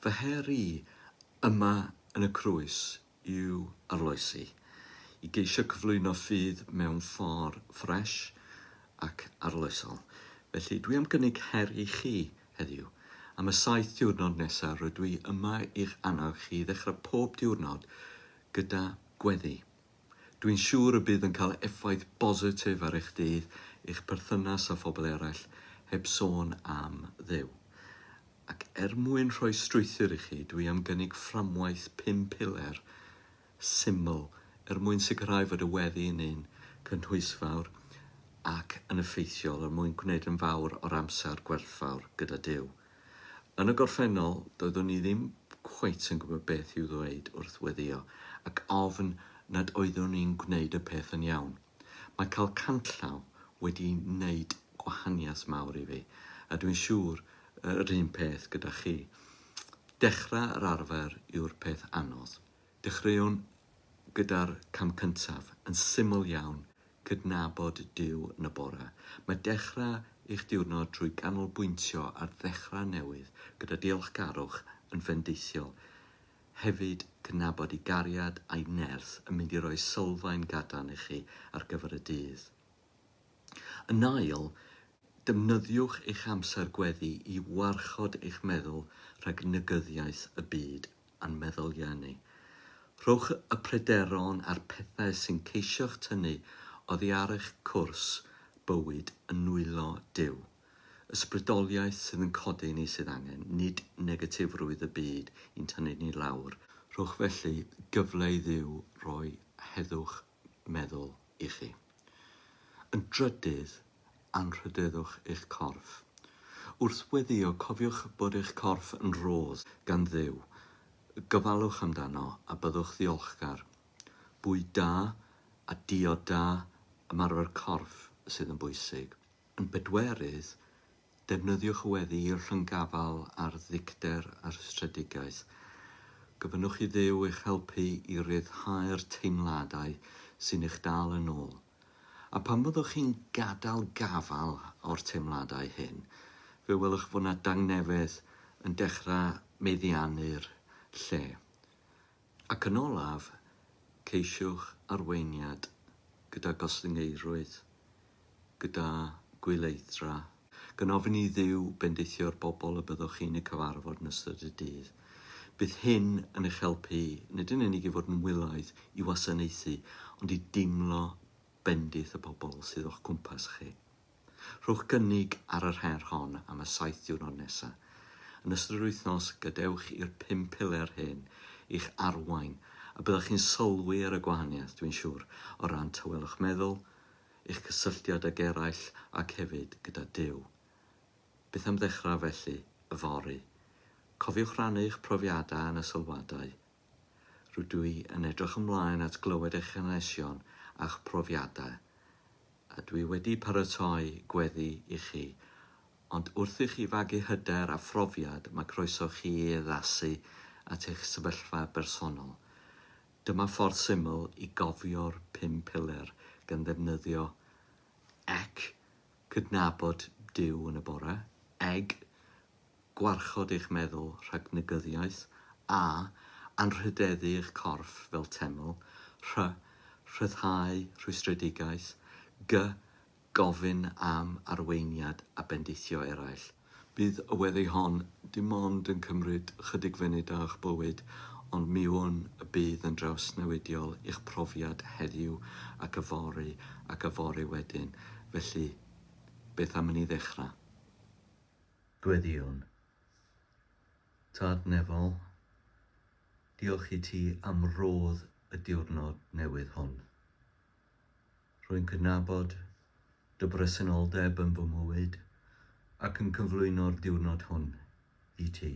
Fy her I yma yn y crwys yw arloesi, I geisio cyflwyno ffydd mewn ffordd ffres ac arloesol. Felly dwi am gynnig her I chi heddiw. Am y 7 diwrnod nesaf rydw I yma i'ch annog chi ddechrau pob diwrnod gyda gweddi. Dwi'n siŵr y bydd yn cael effaith bositif ar eich dydd, eich perthynas â phobl eraill, heb sôn am Dduw. Ac mwyn rhoi strwythur I chi, dwi am gynnig fframwaith 5 piler, syml, mwyn sicrhau fod y weddi yn un cynhwysfawr ac yn effeithiol mwyn gwneud yn fawr o'r amser gwerthfawr gyda Duw. Yn y gorffennol, doeddwn I ddim cweit yn gwybod beth i'w ddweud wrth weddio, ac ofn nad oeddwn i'n gwneud y peth yn iawn. Mae cael canllaw wedi wneud gwahaniaeth mawr I fi, a dwi'n siŵr yr un peth gyda chi. Dechrau yr arfer yw'r peth anodd. Dechreuwn gyda'r cam cyntaf yn syml iawn, cydnabod Duw yn y bore. Mae dechrau eich diwrnod drwy ganolbwyntio ar ddechrau newydd gyda diolchgarwch yn fendithiol. Hefyd cydnabod I gariad a'i nerth yn mynd I roi sylfaen gadarn I chi ar gyfer y dydd. Yn ail, defnyddiwch eich amser gweddi I warchod eich meddwl rhag negyddiaeth y byd a'n meddyliau ni. Rhowch y pryderon a'r pethau sy'n ceisio'ch tynnu oddi ar eich cwrs bywyd yn nwylo Duw. Ysbrydoliaeth sydd yn codi ni sydd angen, nid negatifrwydd y byd i'n tynnu ni lawr. Rhowch felly gyfle I Dduw roi heddwch meddwl I chi. Yn drydydd, anrhydeddwch eich corff. Wrth weddio, cofiwch bod eich corff yn rodd gan Dduw. Gofalwch amdano a byddwch ddiolchgar. Bwyd da a diod da ymarfer corff sydd yn bwysig. Yn bedwerydd, defnyddiwch weddi i'r rhyngafal a'r ddicter a'r stredigaeth. Gofynnwch I Dduw eich helpu I ryddhau'r teimladau sy'n eich dal yn ôl. A pan byddwch chi'n gadael gafal o'r teimladau hyn, fe welwch fod yna dangnefedd yn dechrau meddiannu'r lle. Ac yn olaf, ceisiwch arweiniad gyda gostyngeirwydd, gyda gwileidra, gan ofyn I Dduw bendithio'r bobl y byddwch chi'n eu cyfarfod yn ystod y dydd. Bydd hyn yn eich helpu, nid yn unig I fod yn wylaidd I wasanaethu, ond I deimlo bendith y bobl sydd o'ch cwmpas chi. Rhowch gynnig ar yr her hon am y 7 diwrnod nesaf. Yn ystod yr wythnos, gadewch i'r 5 piler hyn i'ch arwain, a byddwch chi'n sylwi ar y gwahaniaeth, dwi'n siŵr, o ran tawelwch meddwl, eich cysylltiad ag eraill ac hefyd gyda Duw. Beth am ddechrau felly, yfory. Cofiwch rannu eich profiadau yn y sylwadau. Rydw I yn edrych ymlaen at glywed eich hanesion a'ch profiadau, a dwi wedi paratoi gweddi I chi, ond wrth I chi fagu hyder a phrofiad, mae croeso chi I addasu at eich sefyllfa bersonol. Dyma ffordd syml I gofio'r 5 piler gan ddefnyddio cydnabod Duw yn y bore, gwarchod eich meddwl rhag negyddiaeth, anrhydeddu eich corff fel teml, rhyddhau rhwystredigaeth, gofyn am arweiniad a bendithio eraill. Bydd y weddi hon dim ond yn cymryd chydig funud o'ch bywyd, ond mi yw'n y bydd yn drawsnewidiol i'ch profiad heddiw ac yfory wedyn. Felly, beth am ni ddechrau? Gweddiwn. Tad Nefol, diolch I ti am rodd y diwrnod newydd hwn. Rwy'n cydnabod dy bresenoldeb yn fy mywyd ac yn cyflwyno'r diwrnod hwn I ti.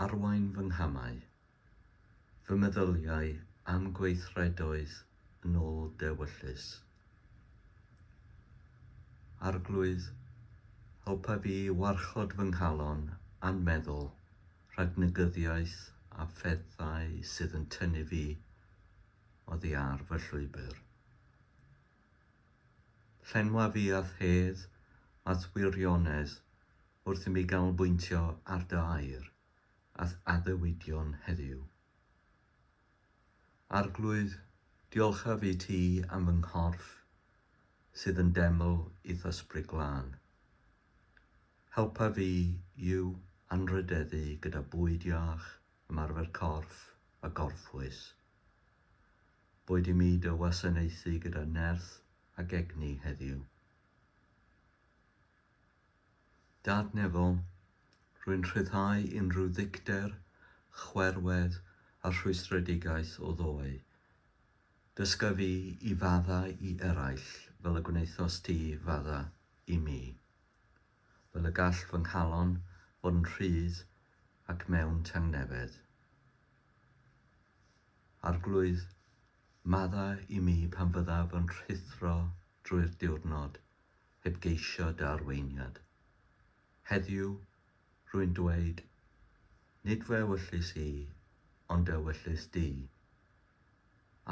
Arwain fy nghamau, fy meddyliau am gweithredoedd yn ôl dy ewyllys. Arglwydd, helpa fi I warchod fy nghalon a'n meddwl rhag negyddiaeth a pheddau sydd yn tynnu fi oddi ar fy llwybr. Llenwa fi â'th hedd, â'th wirionedd, wrth i mi ganolbwyntio ar dy air a addewidion heddiw. Arglwydd, diolchaf i ti am fy nghorff sydd yn deml i ysbryd glân. Helpa fi i'w anrhydeddu gyda bwyd iach, ymarfer corff a gorffwys. Boed i mi dy wasanaethu gyda nerth ac egni heddiw. Dad Nefol, rwy'n rhyddhau unrhyw ddicter, chwerwedd a rhwystredigaeth o ddoe. Dysga fi i fadda i eraill fel y gwneithos ti fadda i mi. Fel y gall fy nghalon fod yn rhydd ac mewn tangnefedd. Arglwydd, madda i mi pan fyddaf yn rhuthro drwy'r diwrnod heb geisio dy arweiniad. Heddiw, rwy'n dweud, nid fy ewyllys i, ond dy ewyllys di.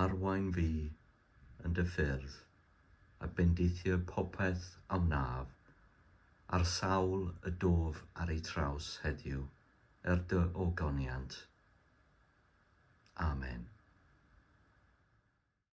Arwain fi yn dy ffyrdd a bendithio popeth a wnaf, ar sawl y dof ar ei traws heddiw, dy ogoniant. Amen.